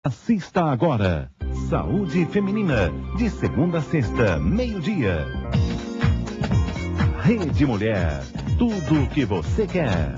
Assista agora. Saúde Feminina, de segunda a sexta, meio-dia. Rede Mulher, tudo o que você quer.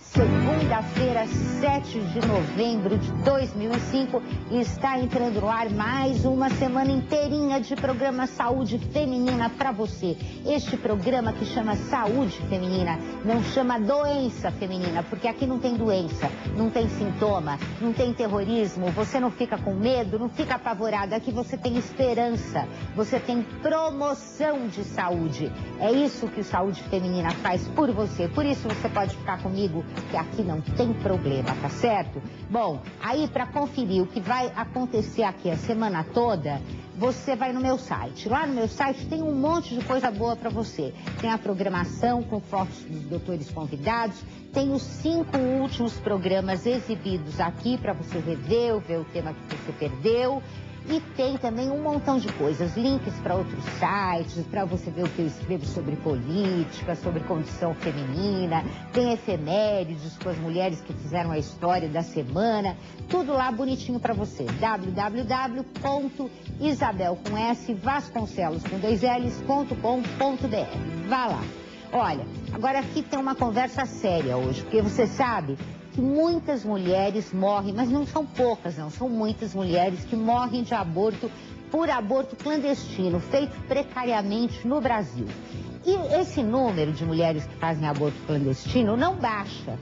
Segunda-feira, 7 de novembro de 2005, está entrando no ar mais uma semana inteirinha de programa Saúde Feminina para você. Este programa que chama Saúde Feminina, não chama Doença Feminina, porque aqui não tem doença, não tem sintoma, não tem terrorismo, você não fica com medo, não fica apavorado, aqui você tem esperança, você tem promoção de saúde. É isso que o Saúde Feminina faz por você, por isso você pode ficar comigo, que aqui não tem problema, tá certo? Bom, aí para conferir o que vai acontecer aqui a semana toda, você vai no meu site. Lá no meu site tem um monte de coisa boa para você. Tem a programação com fotos dos doutores convidados, tem os 5 últimos programas exibidos aqui para você rever, ver o tema que você perdeu. E tem também um montão de coisas, links para outros sites, para você ver o que eu escrevo sobre política, sobre condição feminina, tem efemérides com as mulheres que fizeram a história da semana, tudo lá bonitinho para você. www.isabelvasconcelos.com.br. Vá lá. Olha, agora aqui tem uma conversa séria hoje, porque você sabe que muitas mulheres morrem, mas não são poucas não, são muitas mulheres que morrem de aborto por aborto clandestino, feito precariamente no Brasil. E esse número de mulheres que fazem aborto clandestino não baixa.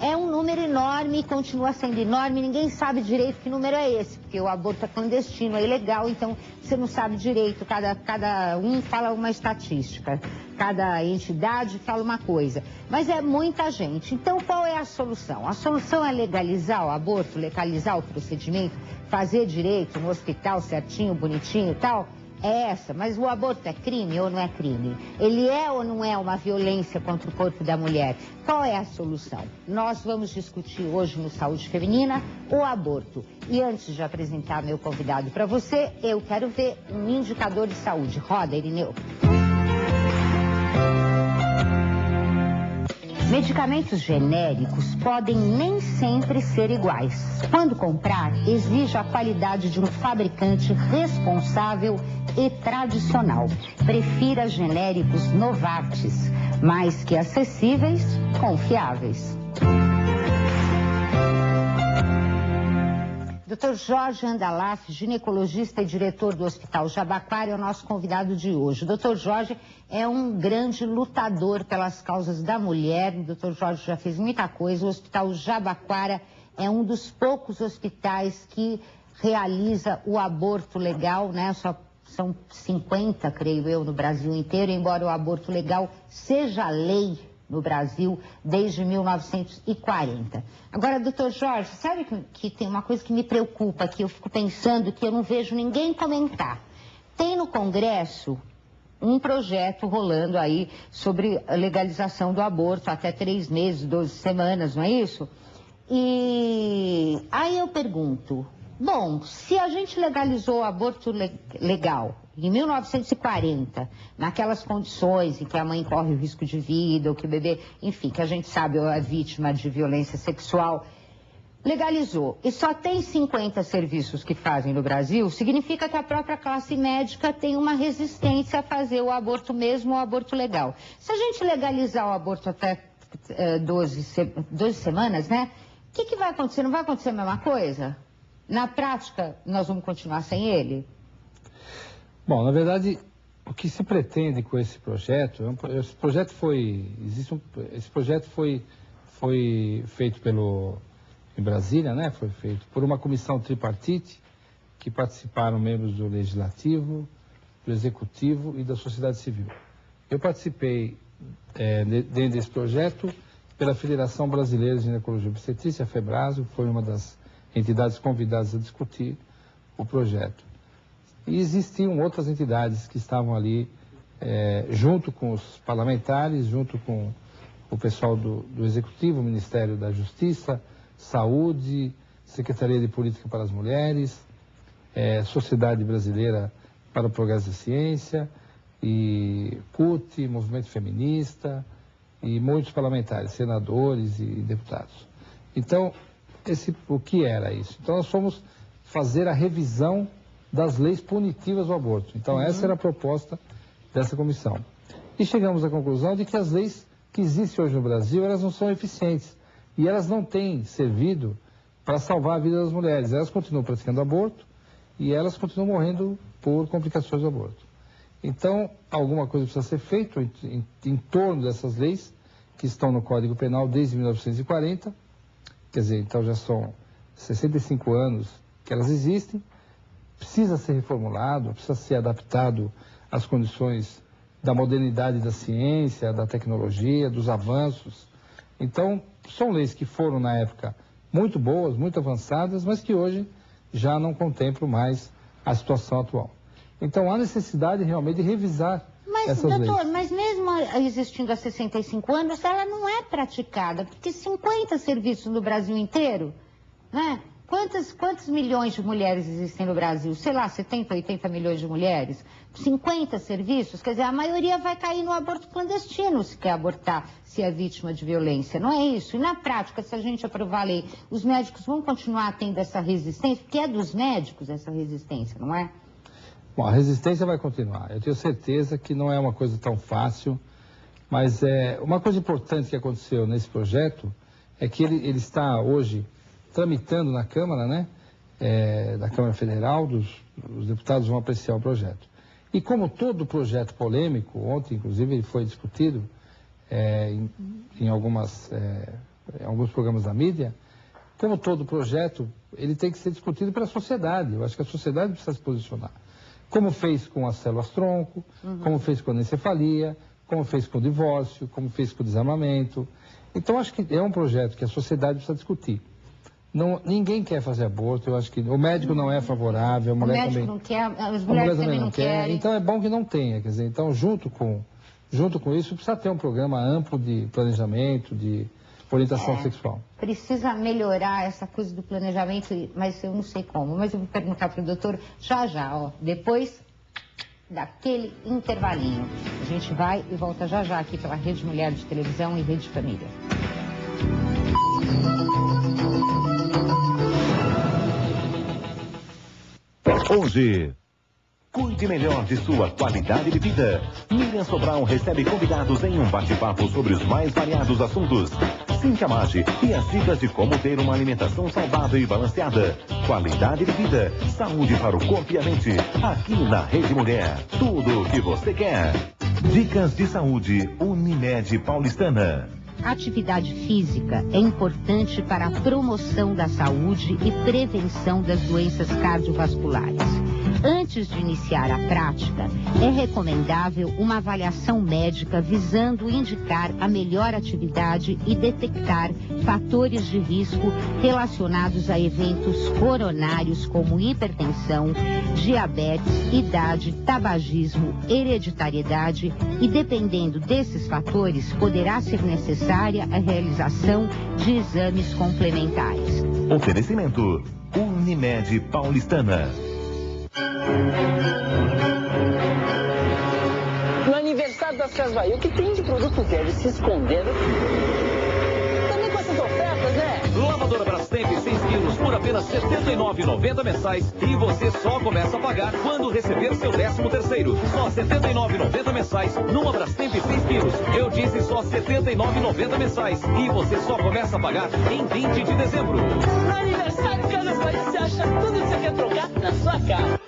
É um número enorme e continua sendo enorme, ninguém sabe direito que número é esse, porque o aborto é clandestino, é ilegal, então você não sabe direito, cada um fala uma estatística, cada entidade fala uma coisa, mas é muita gente. Então qual é a solução? A solução é legalizar o aborto, legalizar o procedimento, fazer direito no hospital certinho, bonitinho e tal? É essa, mas o aborto é crime ou não é crime? Ele é ou não é uma violência contra o corpo da mulher? Qual é a solução? Nós vamos discutir hoje no Saúde Feminina o aborto. E antes de apresentar meu convidado para você, eu quero ver um indicador de saúde. Roda, Irineu. Medicamentos genéricos podem nem sempre ser iguais. Quando comprar, exija a qualidade de um fabricante responsável e tradicional. Prefira genéricos Novartis, mais que acessíveis, confiáveis. Dr. Jorge Andalaf, ginecologista e diretor do Hospital Jabaquara, é o nosso convidado de hoje. O Dr. Jorge é um grande lutador pelas causas da mulher. O Dr. Jorge já fez muita coisa. O Hospital Jabaquara é um dos poucos hospitais que realiza o aborto legal, né? São 50, creio eu, no Brasil inteiro, embora o aborto legal seja lei no Brasil desde 1940. Agora, doutor Jorge, sabe que tem uma coisa que me preocupa, que eu fico pensando que eu não vejo ninguém comentar. Tem no Congresso um projeto rolando aí sobre a legalização do aborto até 3 meses, 12 semanas, não é isso? E aí eu pergunto, bom, se a gente legalizou o aborto legal em 1940, naquelas condições em que a mãe corre o risco de vida, ou que o bebê, enfim, que a gente sabe é vítima de violência sexual, legalizou, e só tem 50 serviços que fazem no Brasil, significa que a própria classe médica tem uma resistência a fazer o aborto mesmo, o aborto legal. Se a gente legalizar o aborto até 12 semanas, né, o que vai acontecer? Não vai acontecer a mesma coisa? Na prática, nós vamos continuar sem ele? Bom, na verdade, o que se pretende com esse projeto, esse projeto foi feito em Brasília, né? Foi feito por uma comissão tripartite que participaram membros do Legislativo, do Executivo e da sociedade civil. Eu participei dentro desse projeto pela Federação Brasileira de Ginecologia e Obstetrícia, a FEBRASO, foi uma das entidades convidadas a discutir o projeto. E existiam outras entidades que estavam ali, junto com os parlamentares, junto com o pessoal do Executivo, Ministério da Justiça, Saúde, Secretaria de Política para as Mulheres, Sociedade Brasileira para o Progresso da Ciência, e CUT, Movimento Feminista, e muitos parlamentares, senadores e deputados. Então, o que era isso? Então, nós fomos fazer a revisão das leis punitivas do aborto. Então, essa era a proposta dessa comissão. E chegamos à conclusão de que as leis que existem hoje no Brasil, elas não são eficientes. E elas não têm servido para salvar a vida das mulheres. Elas continuam praticando aborto e elas continuam morrendo por complicações do aborto. Então, alguma coisa precisa ser feita em torno dessas leis que estão no Código Penal desde 1940. Quer dizer, então já são 65 anos que elas existem. Precisa ser reformulado, precisa ser adaptado às condições da modernidade da ciência, da tecnologia, dos avanços. Então, são leis que foram, na época, muito boas, muito avançadas, mas que hoje já não contemplam mais a situação atual. Então, há necessidade realmente de revisar essas leis. Doutor, mas mesmo existindo há 65 anos, ela não é praticada, porque 50 serviços no Brasil inteiro, né? Quantos milhões de mulheres existem no Brasil? Sei lá, 70, 80 milhões de mulheres. 50 serviços, quer dizer, a maioria vai cair no aborto clandestino se quer abortar, se é vítima de violência. Não é isso? E na prática, se a gente aprovar a lei, os médicos vão continuar tendo essa resistência, porque é dos médicos essa resistência, não é? Bom, a resistência vai continuar. Eu tenho certeza que não é uma coisa tão fácil, mas uma coisa importante que aconteceu nesse projeto é que ele está hoje tramitando na Câmara, né, da Câmara Federal, os deputados vão apreciar o projeto. E como todo projeto polêmico, ontem inclusive ele foi discutido em alguns programas da mídia, como todo projeto, ele tem que ser discutido pela sociedade. Eu acho que a sociedade precisa se posicionar. Como fez com as células-tronco, como fez com a anencefalia, como fez com o divórcio, como fez com o desarmamento. Então, acho que é um projeto que a sociedade precisa discutir. Não, ninguém quer fazer aborto, eu acho que o médico não é favorável, a mulher também não quer, as mulheres também não querem. Então é bom que não tenha, quer dizer, então junto com isso precisa ter um programa amplo de planejamento, de orientação sexual. Precisa melhorar essa coisa do planejamento, mas eu não sei como, mas eu vou perguntar para o doutor já, ó, depois daquele intervalinho. A gente vai e volta já aqui pela Rede Mulher de Televisão e Rede Família. Hoje, cuide melhor de sua qualidade de vida. Miriam Sobral recebe convidados em um bate-papo sobre os mais variados assuntos. Cíntia Maggi e as dicas de como ter uma alimentação saudável e balanceada. Qualidade de vida, saúde para o corpo e a mente. Aqui na Rede Mulher, tudo o que você quer. Dicas de saúde Unimed Paulistana. A atividade física é importante para a promoção da saúde e prevenção das doenças cardiovasculares. Antes de iniciar a prática, é recomendável uma avaliação médica visando indicar a melhor atividade e detectar fatores de risco relacionados a eventos coronários como hipertensão, diabetes, idade, tabagismo, hereditariedade e, dependendo desses fatores, poderá ser necessária a realização de exames complementares. Oferecimento Unimed Paulistana. No aniversário das Casas Bahia, o que tem de produto deve se esconder? Também com essas ofertas, né? Lavadora Brastemp 6 quilos por apenas R$ 79,90 mensais. E você só começa a pagar quando receber seu 13º. Só R$ 79,90 mensais numa Brastemp 6 quilos. Eu disse só R$ 79,90 mensais. E você só começa a pagar em 20 de dezembro. No aniversário Casas Bahia, você acha tudo que você quer trocar na sua casa.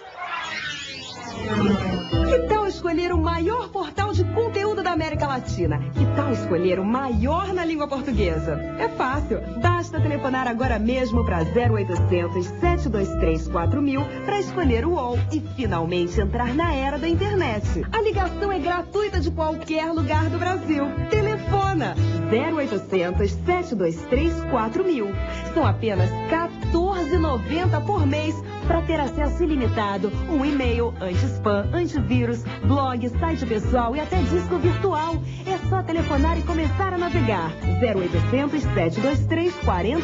Que tal escolher o maior portal de conteúdo da América Latina? Que tal escolher o maior na língua portuguesa? É fácil. Basta telefonar agora mesmo para 0800 723 4000 para escolher o UOL e finalmente entrar na era da internet. A ligação é gratuita de qualquer lugar do Brasil. Telefona 0800 723 4000. São apenas 14 R$14,90 por mês para ter acesso ilimitado, um e-mail, anti-spam, antivírus, blog, site pessoal e até disco virtual. É só telefonar e começar a navegar. 0800 723 4000.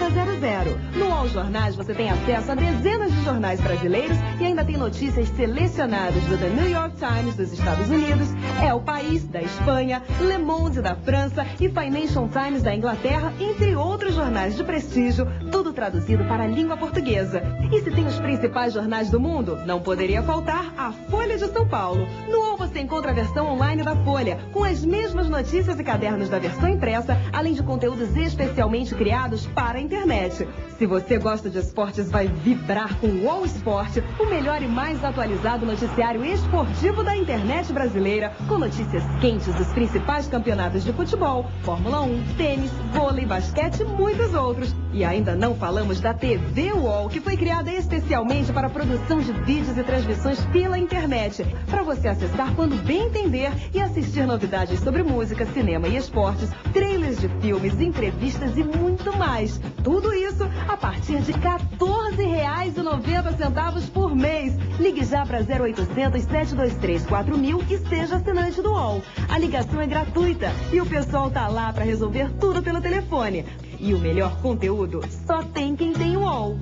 No UOL Jornais você tem acesso a dezenas de jornais brasileiros e ainda tem notícias selecionadas do The New York Times dos Estados Unidos, El País da Espanha, Le Monde da França e Financial Times da Inglaterra, entre outros jornais de prestígio, tudo traduzido para a língua portuguesa. E se tem os principais jornais do mundo, não poderia faltar a Folha de São Paulo. No UOL você encontra a versão online da Folha, com as mesmas notícias e cadernos da versão impressa, além de conteúdos especialmente criados para a internet. Se você gosta de esportes, vai vibrar com o UOL Esporte, o melhor e mais atualizado noticiário esportivo da internet brasileira, com notícias quentes dos principais campeonatos de futebol, Fórmula 1, tênis, vôlei, basquete e muitos outros. E ainda não falamos da TV UOL, que foi criada especialmente para a produção de vídeos e transmissões pela internet, para você acessar quando bem entender e assistir novidades sobre música, cinema e esportes, trailers de filmes, entrevistas e muito mais. Tudo isso a partir de R$14,90 por mês. Ligue já para 0800 723 4000 e seja assinante do UOL. A ligação é gratuita e o pessoal tá lá para resolver tudo pelo telefone. E o melhor conteúdo só tem quem tem o UOL.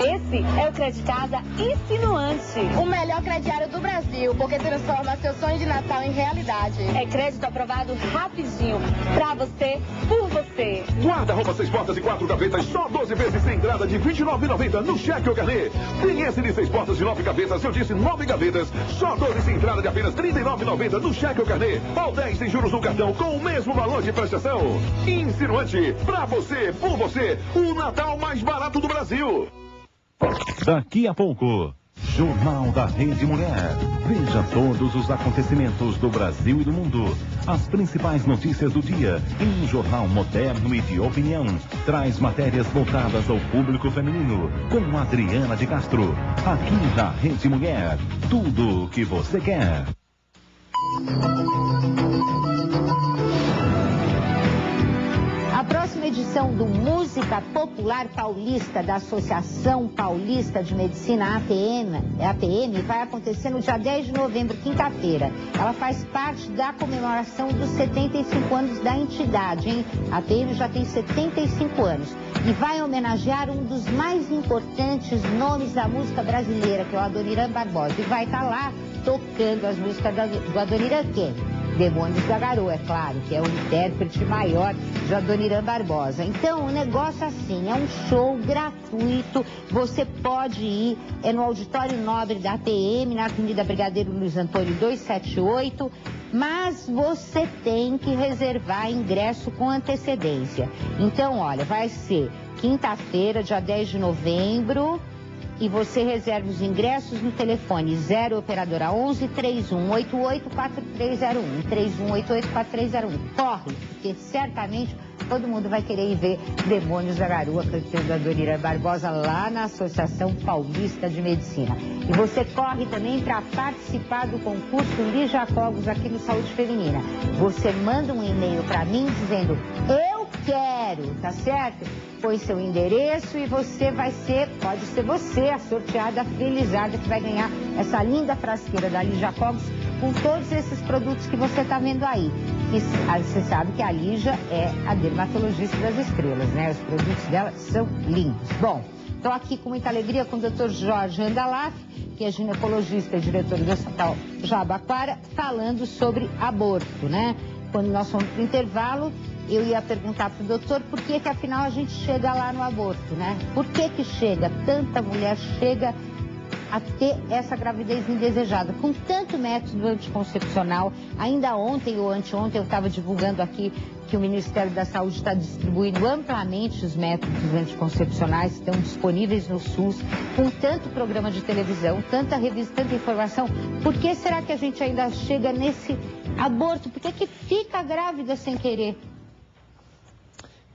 Esse é o Credicasa Insinuante. O melhor crediário do Brasil, porque transforma seu sonho de Natal em realidade. É crédito aprovado rapidinho. Pra você, por você. Guarda-roupa 6 portas e 4 gavetas, só 12 vezes sem entrada de R$29,90 no cheque ou carnê. Tem esse de 6 portas e 9 gavetas, eu disse 9 gavetas, só 12 sem entrada de apenas R$39,90 no cheque ou carnê. Ou 10 sem juros no cartão com o mesmo valor de prestação. Insinuante, pra você, por você, o Natal mais barato do Brasil. Daqui a pouco, Jornal da Rede Mulher. Veja todos os acontecimentos do Brasil e do mundo. As principais notícias do dia em um jornal moderno e de opinião. Traz matérias voltadas ao público feminino com Adriana de Castro. Aqui na Rede Mulher, tudo o que você quer. A próxima edição do Música Popular Paulista da Associação Paulista de Medicina, APM, vai acontecer no dia 10 de novembro, quinta-feira. Ela faz parte da comemoração dos 75 anos da entidade, hein? A APM já tem 75 anos e vai homenagear um dos mais importantes nomes da música brasileira, que é o Adoniran Barbosa. E vai estar lá tocando as músicas do Adoniran quem? Demônios da Garoa, é claro, que é o intérprete maior de Adoniran Barbosa. Então, o negócio assim, é um show gratuito, você pode ir, é no Auditório Nobre da ATM, na Avenida Brigadeiro Luiz Antônio 278, mas você tem que reservar ingresso com antecedência. Então, olha, vai ser quinta-feira, dia 10 de novembro, e você reserva os ingressos no telefone 0 operadora 11 3188 4301. 3188 4301. Corre, porque certamente todo mundo vai querer ir ver Demônios da Garoa cantando a Adoniran Barbosa lá na Associação Paulista de Medicina. E você corre também para participar do concurso Lígia Cogos aqui no Saúde Feminina. Você manda um e-mail para mim dizendo eu quero, tá certo? Põe seu endereço e você vai ser, pode ser você a sorteada felizarda que vai ganhar essa linda frasqueira da Lígia Cogos com todos esses produtos que você está vendo aí. E você sabe que a Lígia é a dermatologista das estrelas, né? Os produtos dela são lindos. Bom, estou aqui com muita alegria com o Dr. Jorge Andalaf, que é ginecologista e diretor do Hospital Jabaquara, falando sobre aborto, né? Quando nós fomos para o intervalo, eu ia perguntar para o doutor por que afinal a gente chega lá no aborto, né? Por que chega, tanta mulher chega a ter essa gravidez indesejada, com tanto método anticoncepcional. Ainda ontem ou anteontem eu estava divulgando aqui que o Ministério da Saúde está distribuindo amplamente os métodos anticoncepcionais, estão disponíveis no SUS, com tanto programa de televisão, tanta revista, tanta informação. Por que será que a gente ainda chega nesse aborto? Por que fica grávida sem querer?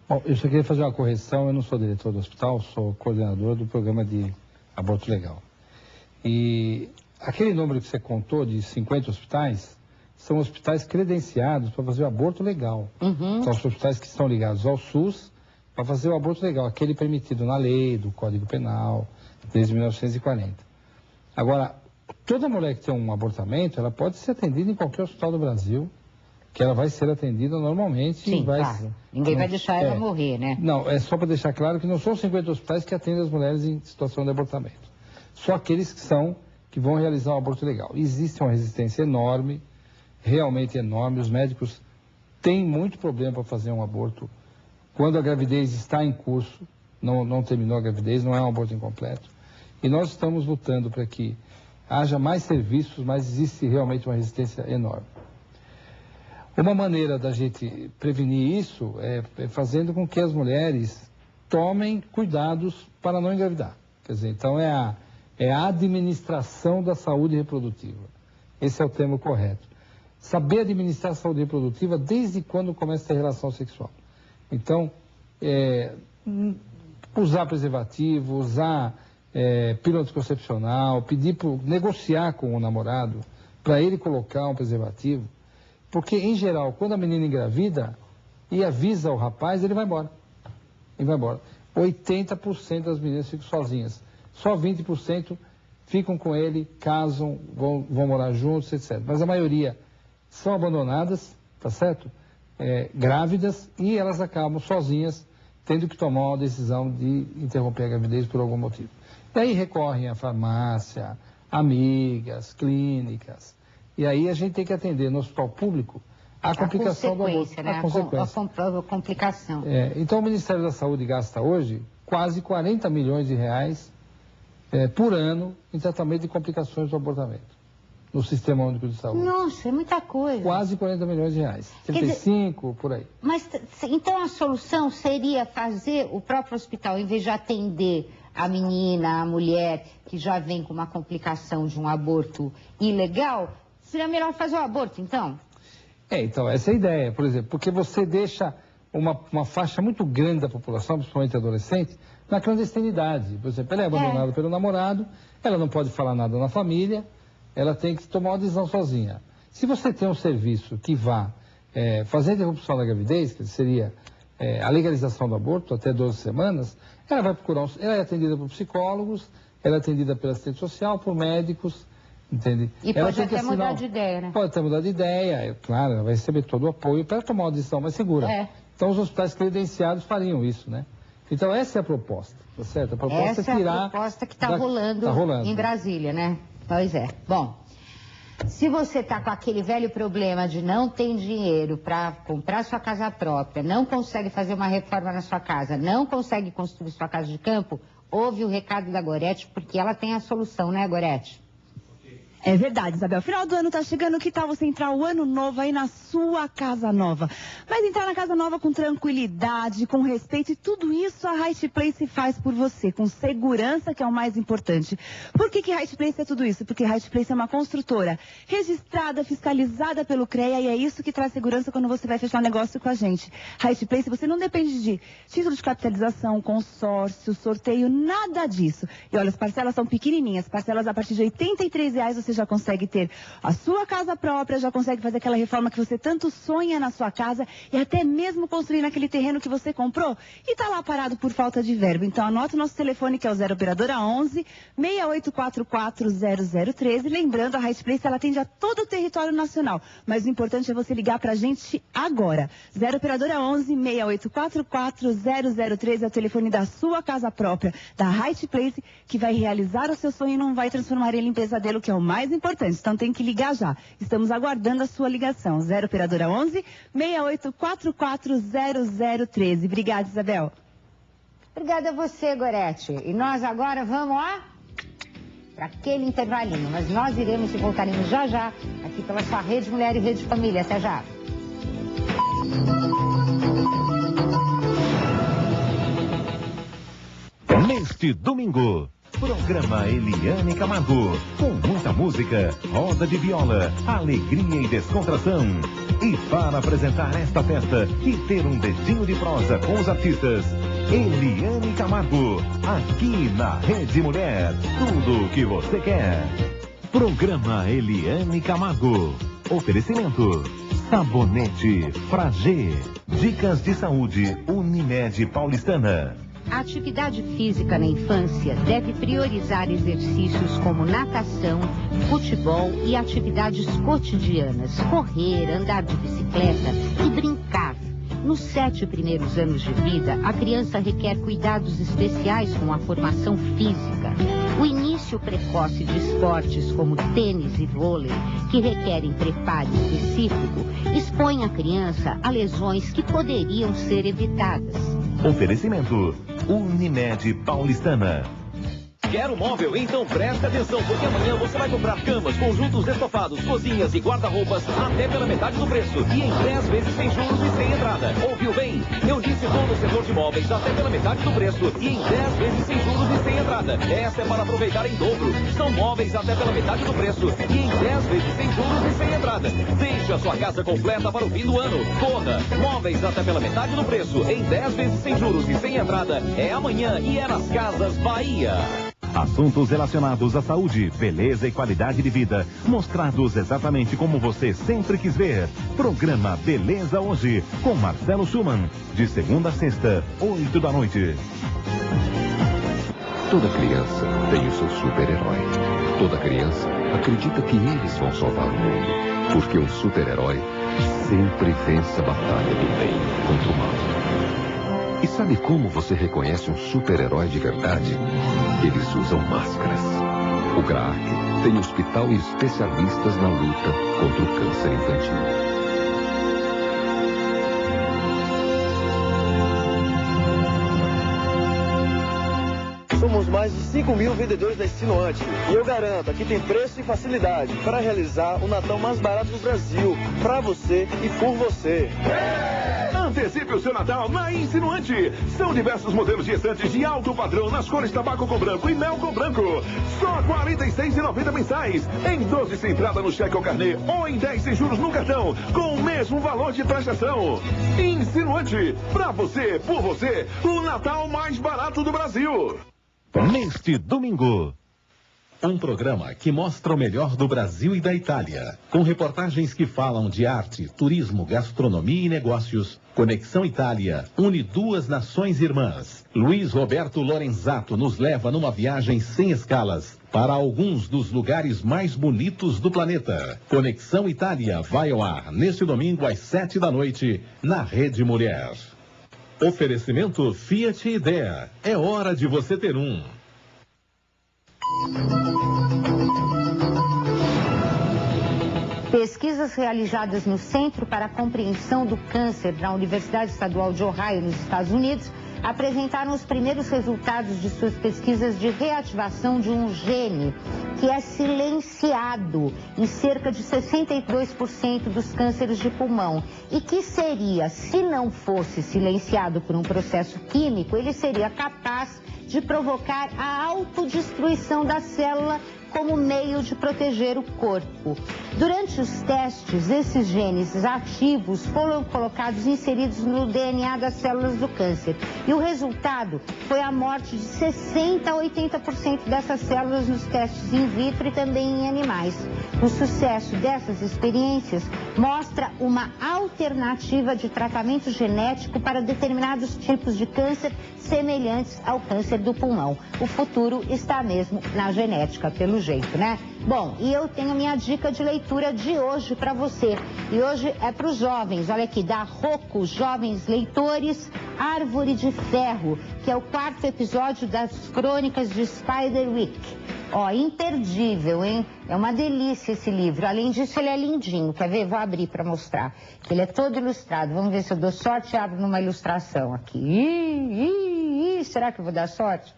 Bom, eu só queria fazer uma correção, eu não sou diretor do hospital, sou coordenador do programa de aborto legal. E aquele número que você contou de 50 hospitais, são hospitais credenciados para fazer o aborto legal. São os hospitais que estão ligados ao SUS, para fazer o aborto legal, aquele permitido na lei, do Código Penal, desde 1940. Agora, toda mulher que tem um abortamento, ela pode ser atendida em qualquer hospital do Brasil, que ela vai ser atendida normalmente. Sim, vai, claro. Ninguém vai deixar ela morrer, né? Não, é só para deixar claro que não são 50 hospitais que atendem as mulheres em situação de abortamento. Só aqueles que vão realizar um aborto legal. Existe uma resistência enorme, realmente enorme. Os médicos têm muito problema para fazer um aborto quando a gravidez está em curso, não terminou a gravidez, não é um aborto incompleto. E nós estamos lutando para que haja mais serviços, mas existe realmente uma resistência enorme. Uma maneira da gente prevenir isso é fazendo com que as mulheres tomem cuidados para não engravidar. Quer dizer, então é a administração da saúde reprodutiva. Esse é o termo correto. Saber administrar a saúde reprodutiva desde quando começa a ter relação sexual. Então, usar preservativo, usar pílula anticoncepcional, negociar com o namorado para ele colocar um preservativo. Porque, em geral, quando a menina engravida e avisa o rapaz, ele vai embora. 80% das meninas ficam sozinhas. Só 20% ficam com ele, casam, vão morar juntos, etc. Mas a maioria são abandonadas, tá certo? Grávidas, e elas acabam sozinhas, tendo que tomar uma decisão de interromper a gravidez por algum motivo. Daí recorrem à farmácia, amigas, clínicas. E aí a gente tem que atender no hospital público a complicação do aborto. Né? A complicação. Então o Ministério da Saúde gasta hoje quase 40 milhões de reais por ano em tratamento de complicações do abortamento no Sistema Único de Saúde. Nossa, é muita coisa. Quase 40 milhões de reais. 35, por aí. Mas então a solução seria fazer o próprio hospital, em vez de atender a menina, a mulher que já vem com uma complicação de um aborto ilegal, seria melhor fazer o aborto, então? Então, essa é a ideia, por exemplo, porque você deixa uma faixa muito grande da população, principalmente adolescente, na clandestinidade. Por exemplo, ela é abandonada pelo namorado, ela não pode falar nada na família, ela tem que tomar uma decisão sozinha. Se você tem um serviço que vá fazer a interrupção da gravidez, que seria a legalização do aborto, até 12 semanas, ela vai procurar, ela é atendida por psicólogos, ela é atendida pela assistente social, por médicos, entende? E ela pode até mudar de ideia, né? Pode até mudar de ideia, claro, ela vai receber todo o apoio para tomar uma decisão mais segura. Então os hospitais credenciados fariam isso, né? Então essa é a proposta, tá certo? A proposta essa é a proposta que está rolando em Brasília, né? Pois é. Bom, se você está com aquele velho problema de não ter dinheiro para comprar sua casa própria, não consegue fazer uma reforma na sua casa, não consegue construir sua casa de campo, ouve o recado da Gorete, porque ela tem a solução, né, Gorete? É verdade, Isabel. Final do ano tá chegando, que tal você entrar o ano novo aí na sua casa nova? Mas entrar na casa nova com tranquilidade, com respeito, e tudo isso a Right Place faz por você, com segurança, que é o mais importante. Por que Right Place é tudo isso? Porque Right Place é uma construtora registrada, fiscalizada pelo CREA, e é isso que traz segurança quando você vai fechar um negócio com a gente. Right Place, você não depende de título de capitalização, consórcio, sorteio, nada disso. E olha, as parcelas são pequenininhas, parcelas a partir de R$83 você já consegue ter a sua casa própria, já consegue fazer aquela reforma que você tanto sonha na sua casa e até mesmo construir naquele terreno que você comprou e tá lá parado por falta de verba. Então anota o nosso telefone, que é o 0 operadora 11 6844 0013. Lembrando, a Right Place ela atende a todo o território nacional, mas o importante é você ligar pra gente agora. 0 operadora 11 6844 0013 é o telefone da sua casa própria, da Right Place, que vai realizar o seu sonho e não vai transformar ele em pesadelo, que é o mais importante. Então tem que ligar já. Estamos aguardando a sua ligação. 0 operadora 11 6844 0013. Obrigada, Isabel. Obrigada a você, Gorete. E nós agora vamos para aquele intervalinho, mas nós iremos e voltaremos já aqui pela sua Rede Mulher e Rede Família. Até já. Neste domingo, programa Eliane Camargo, com muita música, roda de viola, alegria e descontração. E para apresentar esta festa e ter um dedinho de prosa com os artistas, Eliane Camargo, aqui na Rede Mulher, tudo o que você quer. Programa Eliane Camargo. Oferecimento: Sabonete Fragê. Dicas de saúde Unimed Paulistana. A atividade física na infância deve priorizar exercícios como natação, futebol e atividades cotidianas, correr, andar de bicicleta e brincar. Nos 7 primeiros anos de vida, a criança requer cuidados especiais com a formação física. O início precoce de esportes como tênis e vôlei, que requerem preparo específico, expõe a criança a lesões que poderiam ser evitadas. Oferecimento Unimed Paulistana. Quer um móvel? Então presta atenção, porque amanhã você vai comprar camas, conjuntos estofados, cozinhas e guarda-roupas até pela metade do preço. E em 10 vezes sem juros e sem entrada. Ouviu bem? Eu disse todo o setor de móveis até pela metade do preço. E em 10 vezes sem juros e sem entrada. Essa é para aproveitar em dobro. São móveis até pela metade do preço. E em 10 vezes sem juros e sem entrada. Deixe a sua casa completa para o fim do ano. Corra! Móveis até pela metade do preço. Em 10 vezes sem juros e sem entrada. É amanhã e é nas Casas Bahia. Assuntos relacionados à saúde, beleza e qualidade de vida, mostrados exatamente como você sempre quis ver. Programa Beleza Hoje, com Marcelo Schumann, de segunda a sexta, 8 da noite. Toda criança tem o seu super-herói. Toda criança acredita que eles vão salvar o mundo, porque um super-herói sempre vence a batalha do bem contra o mal. E sabe como você reconhece um super-herói de verdade? Eles usam máscaras. O GRAAC tem hospital e especialistas na luta contra o câncer infantil. Somos mais de 5 mil vendedores da Insinuante. E eu garanto, aqui tem preço e facilidade para realizar o Natal mais barato do Brasil. Para você e por você. Antecipe o seu Natal na Insinuante. São diversos modelos de estantes de alto padrão nas cores tabaco com branco e mel com branco. Só R$ 46,90 mensais. Em 12 sem entrada no cheque ou carnê ou em 10 sem juros no cartão. Com o mesmo valor de prestação. Insinuante. Para você, por você, o Natal mais barato do Brasil. Neste domingo, um programa que mostra o melhor do Brasil e da Itália, com reportagens que falam de arte, turismo, gastronomia e negócios. Conexão Itália une duas nações irmãs. Luiz Roberto Lorenzato nos leva numa viagem sem escalas para alguns dos lugares mais bonitos do planeta. Conexão Itália vai ao ar neste domingo às 7 da noite na Rede Mulher. Oferecimento Fiat Idea. É hora de você ter um. Pesquisas realizadas no Centro para a Compreensão do Câncer da Universidade Estadual de Ohio, nos Estados Unidos, apresentaram os primeiros resultados de suas pesquisas de reativação de um gene que é silenciado em cerca de 62% dos cânceres de pulmão e que seria, se não fosse silenciado por um processo químico, ele seria capaz de provocar a autodestruição da célula como meio de proteger o corpo. Durante os testes, esses genes ativos foram colocados inseridos no DNA das células do câncer. E o resultado foi a morte de 60% a 80% dessas células nos testes in vitro e também em animais. O sucesso dessas experiências mostra uma alternativa de tratamento genético para determinados tipos de câncer semelhantes ao câncer do pulmão. O futuro está mesmo na genética, pelo jeito, né? Bom, e eu tenho minha dica de leitura de hoje para você. E hoje é para os jovens. Olha aqui, da Rocco, Jovens Leitores, Árvore de Ferro, que é o 4º episódio das Crônicas de Spiderwick. Ó, imperdível, hein? É uma delícia esse livro. Além disso, ele é lindinho. Quer ver? Vou abrir para mostrar. Ele é todo ilustrado. Vamos ver se eu dou sorte e abro numa ilustração aqui. Será que eu vou dar sorte?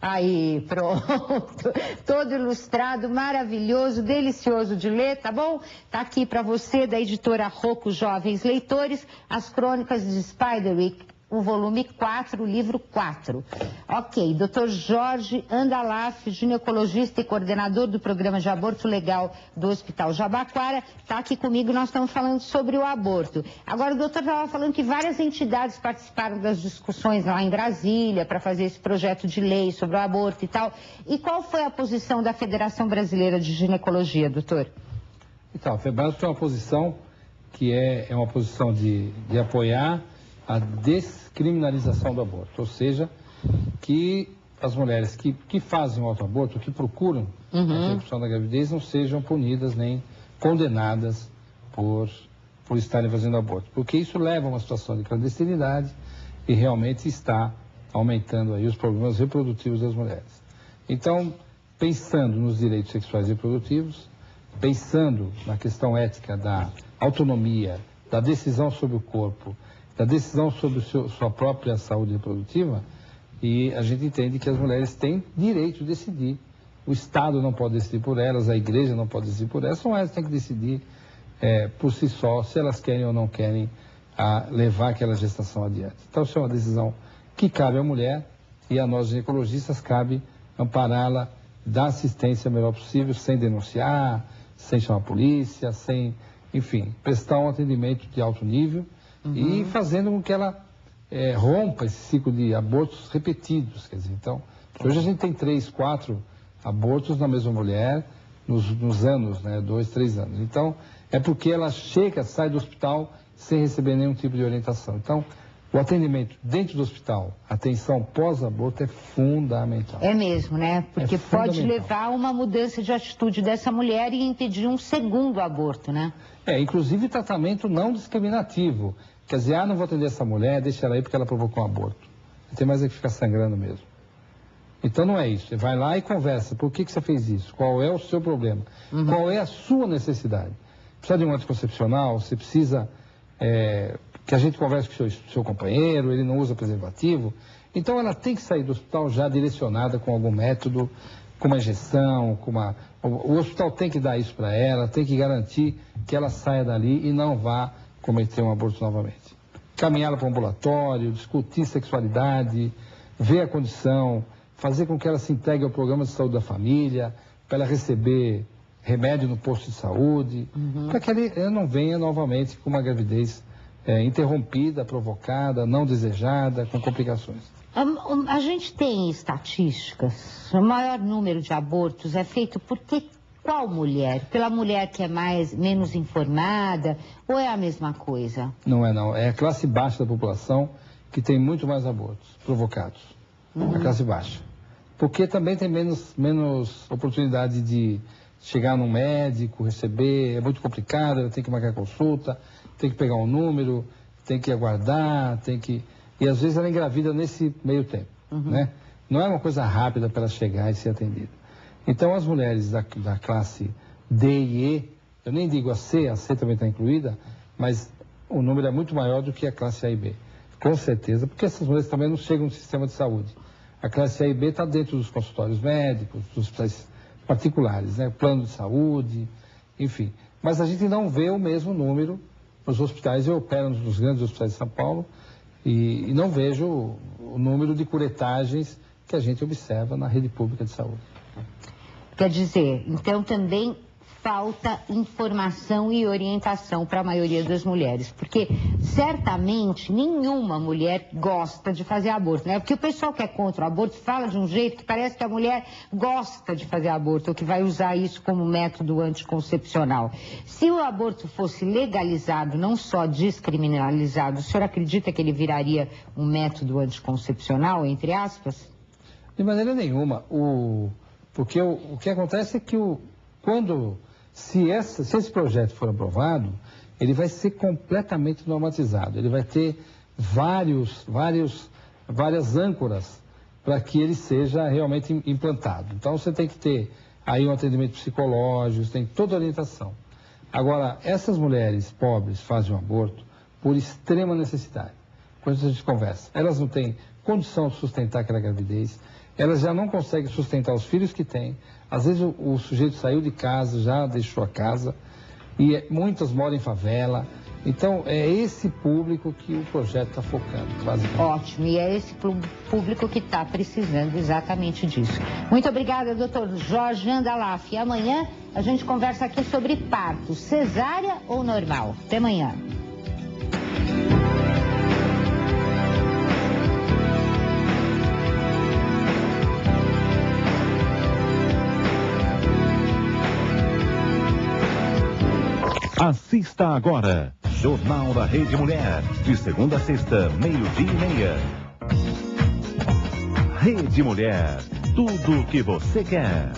Aí, pronto. Todo ilustrado, maravilhoso, delicioso de ler, tá bom? Tá aqui para você, da editora Rocco Jovens Leitores, As Crônicas de Spiderwick, o volume 4, o livro 4. Ok, Dr. Jorge Andalaf, ginecologista e coordenador do programa de aborto legal do Hospital Jabaquara, está aqui comigo, nós estamos falando sobre o aborto. Agora, o doutor estava falando que várias entidades participaram das discussões lá em Brasília para fazer esse projeto de lei sobre o aborto e tal. E qual foi a posição da Federação Brasileira de Ginecologia, doutor? Então, a FEBRAS tem uma posição que é uma posição de apoiar a descriminalização do aborto, ou seja, que as mulheres que fazem o autoaborto, que procuram a interrupção da gravidez, não sejam punidas nem condenadas por estarem fazendo aborto, porque isso leva a uma situação de clandestinidade e realmente está aumentando aí os problemas reprodutivos das mulheres. Então, pensando nos direitos sexuais e reprodutivos, pensando na questão ética da autonomia, da decisão sobre o corpo, da decisão sobre sua própria saúde reprodutiva, e a gente entende que as mulheres têm direito de decidir. O Estado não pode decidir por elas, a igreja não pode decidir por elas, são elas que têm que decidir por si só, se elas querem ou não querem levar aquela gestação adiante. Então, isso é uma decisão que cabe à mulher e a nós ginecologistas cabe ampará-la, dar assistência o melhor possível, sem denunciar, sem chamar a polícia, sem, enfim, prestar um atendimento de alto nível e fazendo com que ela rompa esse ciclo de abortos repetidos. Quer dizer, então, hoje a gente tem 3, 4 abortos na mesma mulher nos anos, né, 2, 3 anos. Então, é porque ela sai do hospital sem receber nenhum tipo de orientação. Então, o atendimento dentro do hospital, atenção pós-aborto é fundamental. É mesmo, né? Porque pode levar a uma mudança de atitude dessa mulher e impedir um segundo aborto, né? Inclusive tratamento não discriminativo. Quer dizer, não vou atender essa mulher, deixa ela aí porque ela provocou um aborto. Tem mais é que ficar sangrando mesmo. Então não é isso. Você vai lá e conversa. Por que você fez isso? Qual é o seu problema? Qual é a sua necessidade? Precisa de um anticoncepcional? Você precisa que a gente converse com o seu companheiro, ele não usa preservativo? Então ela tem que sair do hospital já direcionada com algum método, com uma injeção, o hospital tem que dar isso para ela, tem que garantir que ela saia dali e não vá cometer um aborto novamente. Caminhá-la para o ambulatório, discutir sexualidade, ver a condição, fazer com que ela se integre ao programa de saúde da família, para ela receber remédio no posto de saúde, para que ela não venha novamente com uma gravidez interrompida, provocada, não desejada, com complicações. A gente tem estatísticas, o maior número de abortos é feito por qual mulher? Pela mulher que é menos informada, ou é a mesma coisa? Não é não, é a classe baixa da população que tem muito mais abortos provocados, a classe baixa. Porque também tem menos oportunidade de chegar num médico, receber, é muito complicado, tem que marcar consulta, tem que pegar um número, tem que aguardar, e às vezes ela engravida nesse meio tempo, né? Não é uma coisa rápida para ela chegar e ser atendida. Então as mulheres da classe D e E, eu nem digo a C também está incluída, mas o número é muito maior do que a classe A e B, com certeza, porque essas mulheres também não chegam no sistema de saúde. A classe A e B está dentro dos consultórios médicos, dos hospitais particulares, né? Plano de saúde, enfim. Mas a gente não vê o mesmo número nos hospitais. Eu opero nos grandes hospitais de São Paulo e não vejo o número de curetagens que a gente observa na rede pública de saúde. Quer dizer, então também falta informação e orientação para a maioria das mulheres, porque certamente nenhuma mulher gosta de fazer aborto, né? Porque o pessoal que é contra o aborto fala de um jeito que parece que a mulher gosta de fazer aborto, ou que vai usar isso como método anticoncepcional. Se o aborto fosse legalizado, não só descriminalizado, o senhor acredita que ele viraria um método anticoncepcional, entre aspas? De maneira nenhuma. Porque o que acontece é que se esse projeto for aprovado, ele vai ser completamente normatizado. Ele vai ter várias âncoras para que ele seja realmente implantado. Então você tem que ter aí um atendimento psicológico, tem toda a orientação. Agora, essas mulheres pobres fazem um aborto por extrema necessidade. Quando a gente conversa, elas não têm condição de sustentar aquela gravidez, elas já não conseguem sustentar os filhos que têm. Às vezes o sujeito saiu de casa, já deixou a casa, e muitas moram em favela. Então, é esse público que o projeto está focando, basicamente. Ótimo, e é esse público que está precisando exatamente disso. Muito obrigada, doutor Jorge Andalaf. E amanhã a gente conversa aqui sobre parto, cesárea ou normal. Até amanhã. Assista agora. Jornal da Rede Mulher. De segunda a sexta, 12:30. Rede Mulher. Tudo o que você quer.